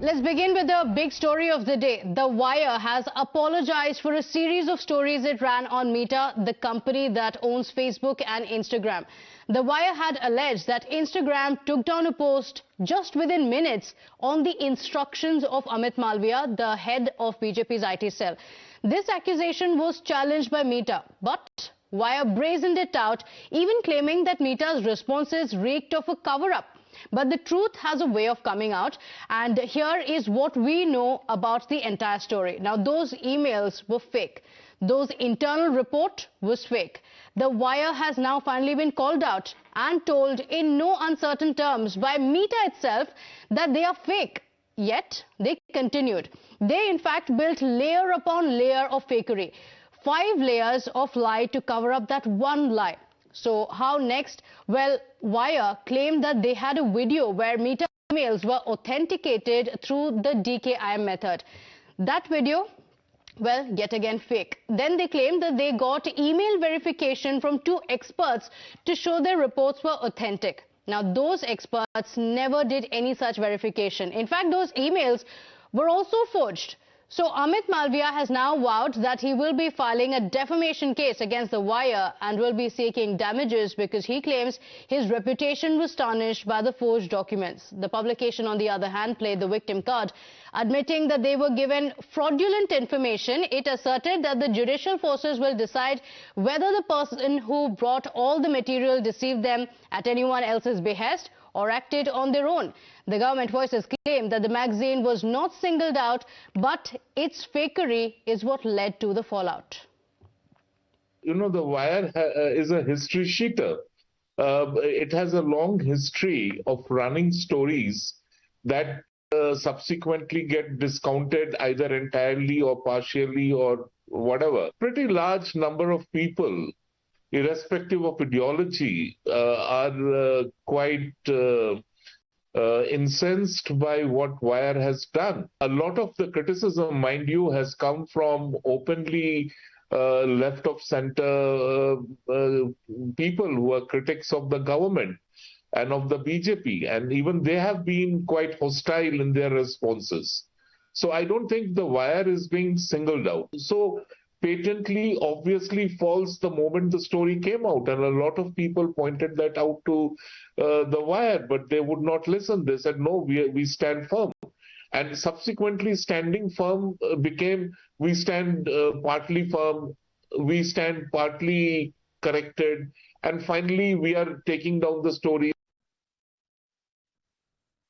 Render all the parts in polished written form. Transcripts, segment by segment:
Let's begin with the big story of the day. The Wire has apologized for a series of stories it ran on Meta, the company that owns Facebook and Instagram. The Wire had alleged that Instagram took down a post just within minutes on the instructions of Amit Malviya, the head of BJP's IT cell. This accusation was challenged by Meta, but Wire brazened it out, even claiming that Meta's responses reeked of a cover-up. But the truth has a way of coming out, and here is what we know about the entire story. Now, those emails were fake. Those internal report was fake. The Wire has now finally been called out and told in no uncertain terms by Meta itself that they are fake. Yet, they continued. They, in fact, built layer upon layer of fakery. 5 layers of lie to cover up that one lie. So how next? Well, Wire claimed that they had a video where Meta emails were authenticated through the DKIM method. That video, well, yet again fake. Then they claimed that they got email verification from 2 experts to show their reports were authentic. Now, those experts never did any such verification. In fact, those emails were also forged. So Amit Malviya has now vowed that he will be filing a defamation case against the Wire and will be seeking damages because he claims his reputation was tarnished by the forged documents. The publication, on the other hand, played the victim card. Admitting that they were given fraudulent information, it asserted that the judicial forces will decide whether the person who brought all the material deceived them at anyone else's behest or acted on their own. The government voices claim that the magazine was not singled out, but its fakery is what led to the fallout. You know, the Wire is a history sheeter. It has a long history of running stories that subsequently get discounted either entirely or partially or whatever. Pretty large number of people, irrespective of ideology, are quite incensed by what Wire has done. A lot of the criticism, mind you, has come from openly left of center people who are critics of the government and of the BJP, and even they have been quite hostile in their responses. So I don't think the Wire is being singled out. So patently, obviously false the moment the story came out, and a lot of people pointed that out to the Wire, but they would not listen. They said, no, we stand firm. And subsequently, standing firm became, we stand partly firm, we stand partly corrected, and finally we are taking down the story.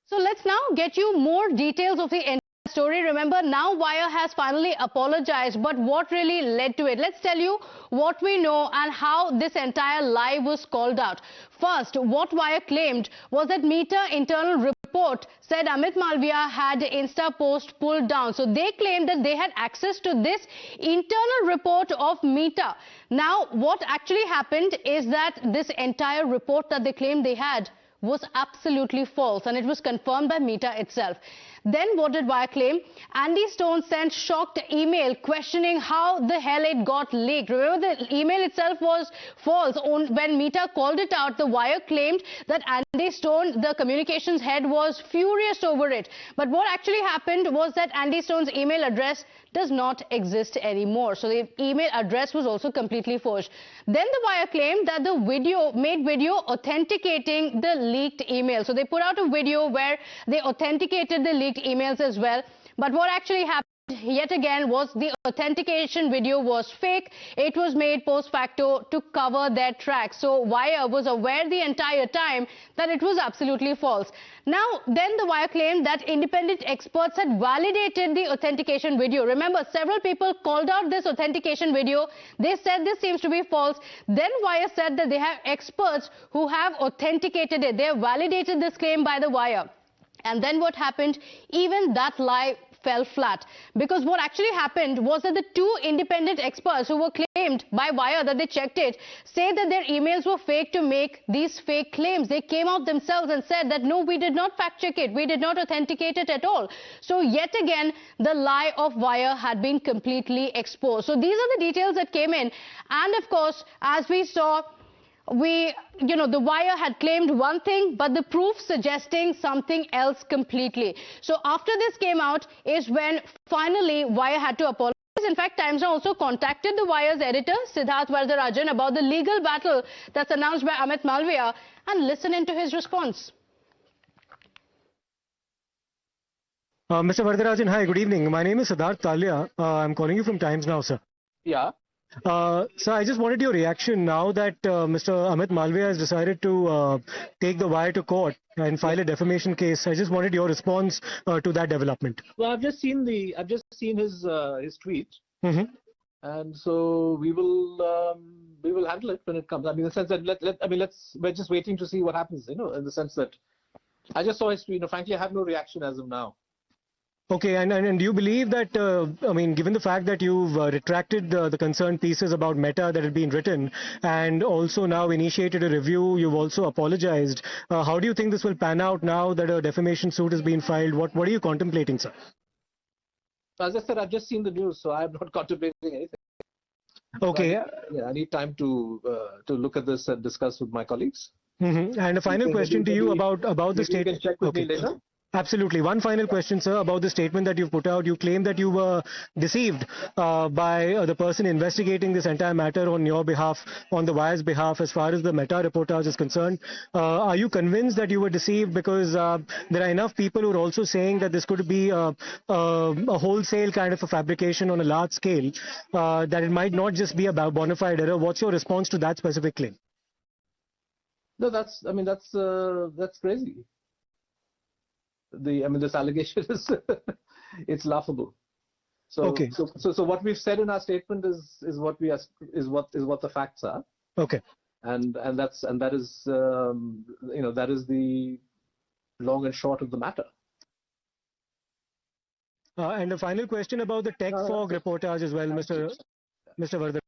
So let's now get you more details of the story. Remember, now Wire has finally apologized, but what really led to it? Let's tell you what we know and how this entire lie was called out. First, what Wire claimed was that Meta internal report said Amit Malviya had Insta post pulled down. So they claimed that they had access to this internal report of Meta. Now, what actually happened is that this entire report that they claimed they had was absolutely false, and it was confirmed by Meta itself. Then what did Wire claim? Andy Stone sent shocked email questioning how the hell it got leaked. Remember, the email itself was false. When Meta called it out, the Wire claimed that Andy Stone, the communications head, was furious over it. But what actually happened was that Andy Stone's email address does not exist anymore. So the email address was also completely forged. Then the Wire claimed that the video authenticating the leaked email. So they put out a video where they authenticated the leaked emails as well. But what actually happened yet again was the authentication video was fake. It was made post facto to cover their tracks. So Wire was aware the entire time that it was absolutely false. Now, then the Wire claimed that independent experts had validated the authentication video. Remember, several people called out this authentication video. They said this seems to be false. Then Wire said that they have experts who have authenticated it. They have validated this claim by the Wire. And then what happened? Even that lie fell flat, because what actually happened was that the 2 independent experts who were claimed by Wire that they checked it say that their emails were fake to make these fake claims. They came out themselves and said that no, we did not fact check it, we did not authenticate it at all. So yet again the lie of Wire had been completely exposed. So these are the details that came in, and of course, as we saw, the wire had claimed one thing, but the proof suggesting something else completely. So after this came out is when finally wire had to apologize. In fact, Times Now also contacted the Wire's editor, Siddharth Varadarajan, about the legal battle that's announced by Amit Malviya, and listen into his response. Mr. Varadarajan, hi, good evening. My name is Siddharth Talia. I'm calling you from Times Now, sir. Yeah. Sir, I just wanted your reaction now that Mr. Amit Malviya has decided to take the Wire to court and file a defamation case. I just wanted your response to that development. Well, I've just seen his tweet, and so we will handle it when it comes. I mean, in the sense that we're just waiting to see what happens. In the sense that I just saw his tweet. Frankly, I have no reaction as of now. Okay, and do you believe that, given the fact that you've retracted the concerned pieces about Meta that had been written and also now initiated a review, you've also apologized, how do you think this will pan out now that a defamation suit has been filed? What are you contemplating, sir? As I said, I've just seen the news, so I'm not contemplating anything. Okay. So I need time to look at this and discuss with my colleagues. And a final question to you about the statement. You can check with me later. Absolutely. One final question, sir, about the statement that you've put out. You claim that you were deceived by the person investigating this entire matter on your behalf, on the Wire's behalf, as far as the Meta reportage is concerned. Are you convinced that you were deceived? Because there are enough people who are also saying that this could be a wholesale kind of a fabrication on a large scale, that it might not just be a bona fide error. What's your response to that specific claim? No, that's crazy. This allegation is it's laughable. So, okay. So what we've said in our statement is what the facts are. Okay. And that is the long and short of the matter. And a final question about the tech fog reportage as well, Mr. Varadarajan.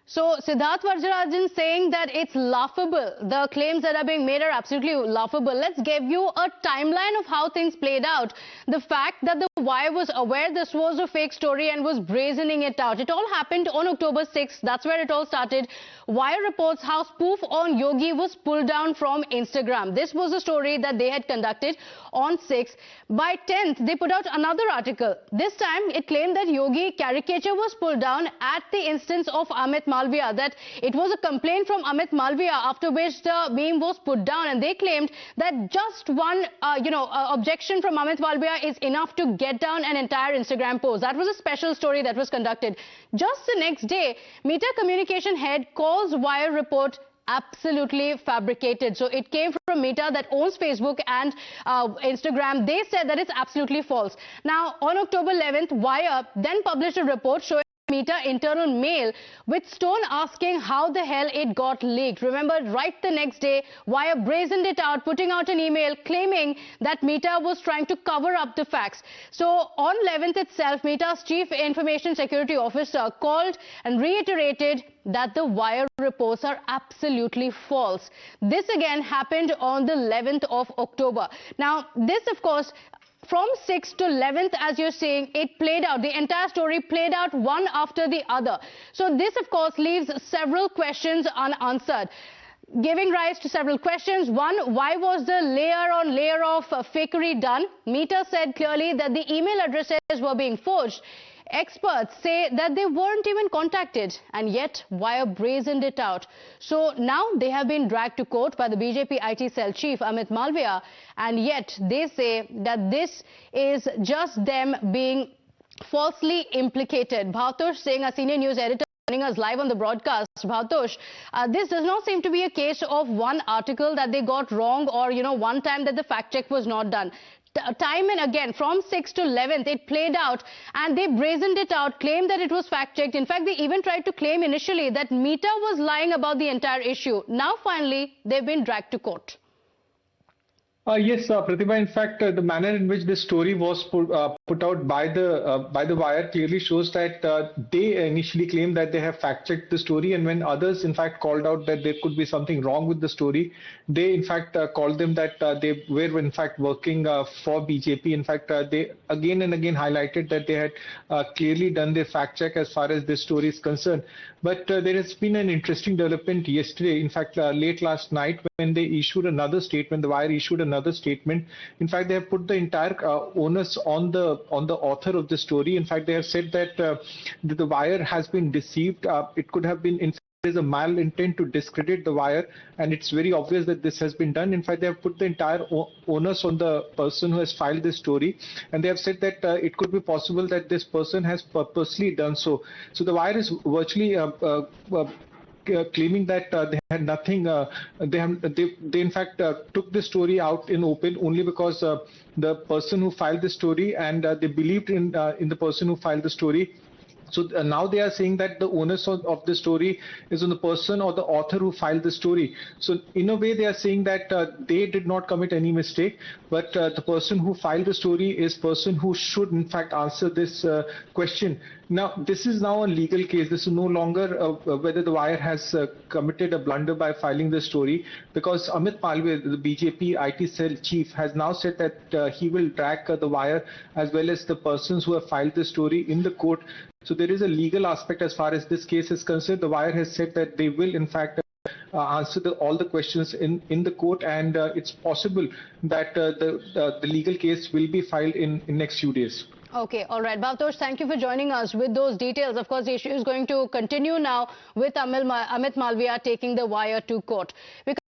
So Siddharth Varadarajan saying that it's laughable. The claims that are being made are absolutely laughable. Let's give you a timeline of how things played out. The fact that the Wire was aware this was a fake story and was brazening it out. It all happened on October 6th. That's where it all started. Wire reports how spoof on Yogi was pulled down from Instagram. This was a story that they had conducted on 6th. By 10th, they put out another article. This time, it claimed that Yogi caricature was pulled down at the instance of Amit Malviya, that it was a complaint from Amit Malviya, after which the meme was put down, and they claimed that just one objection from Amit Malviya is enough to get down an entire Instagram post. That was a special story that was conducted. Just the next day, Meta communication head calls Wire report absolutely fabricated. So it came from Meta that owns Facebook and Instagram. They said that it's absolutely false. Now, on October 11th, Wire then published a report showing Meta internal mail with Stone asking how the hell it got leaked. Remember, right the next day, Wire brazened it out, putting out an email claiming that Meta was trying to cover up the facts. So on 11th itself, Meta's Chief Information Security Officer called and reiterated that the Wire reports are absolutely false. This again happened on the 11th of October. Now, this, of course, from 6th to 11th, as you're saying, it played out. The entire story played out one after the other. So this, of course, leaves several questions unanswered, giving rise to several questions. One, why was the layer on layer of fakery done? Meta said clearly that the email addresses were being forged. Experts say that they weren't even contacted, and yet Wire brazened it out. So now they have been dragged to court by the BJP IT cell chief Amit Malviya, and yet they say that this is just them being falsely implicated. Bhautosh Singh, a senior news editor, joining us live on the broadcast. Bhautosh, this does not seem to be a case of one article that they got wrong, or one time that the fact check was not done. Time and again, from 6th to 11th, it played out, and they brazened it out, claimed that it was fact-checked. In fact, they even tried to claim initially that Meta was lying about the entire issue. Now, finally, they've been dragged to court. Yes, Pratibha. In fact, the manner in which this story was put out by the Wire clearly shows that they initially claimed that they have fact-checked the story, and when others, in fact, called out that there could be something wrong with the story, they, in fact, called them that they were, in fact, working for BJP. In fact, they again and again highlighted that they had clearly done their fact-check as far as this story is concerned. But there has been an interesting development yesterday. In fact, late last night, when they issued another statement, the Wire issued another statement. In fact, they have put the entire onus on the author of the story. In fact, they have said that the Wire has been deceived. It could have been, in fact, there is a malintent to discredit the Wire, and it's very obvious that this has been done. In fact, they have put the entire onus on the person who has filed this story, and they have said that it could be possible that this person has purposely done so. So the Wire is virtually claiming that they had nothing. They in fact took the story out in open only because the person who filed the story, and they believed in the person who filed the story. So now they are saying that the onus of the story is on the person or the author who filed the story. So in a way, they are saying that they did not commit any mistake, but the person who filed the story is person who should in fact answer this question. Now, this is now a legal case. This is no longer whether the Wire has committed a blunder by filing the story, because Amit Malviya, the BJP IT cell chief, has now said that he will drag the Wire as well as the persons who have filed the story in the court. So there is a legal aspect as far as this case is concerned. The Wire has said that they will in fact answer all the questions in the court, and it's possible that the legal case will be filed in next few days. Okay, all right. Bhavtosh, thank you for joining us with those details. Of course, the issue is going to continue now with Amit Malviya taking the Wire to court.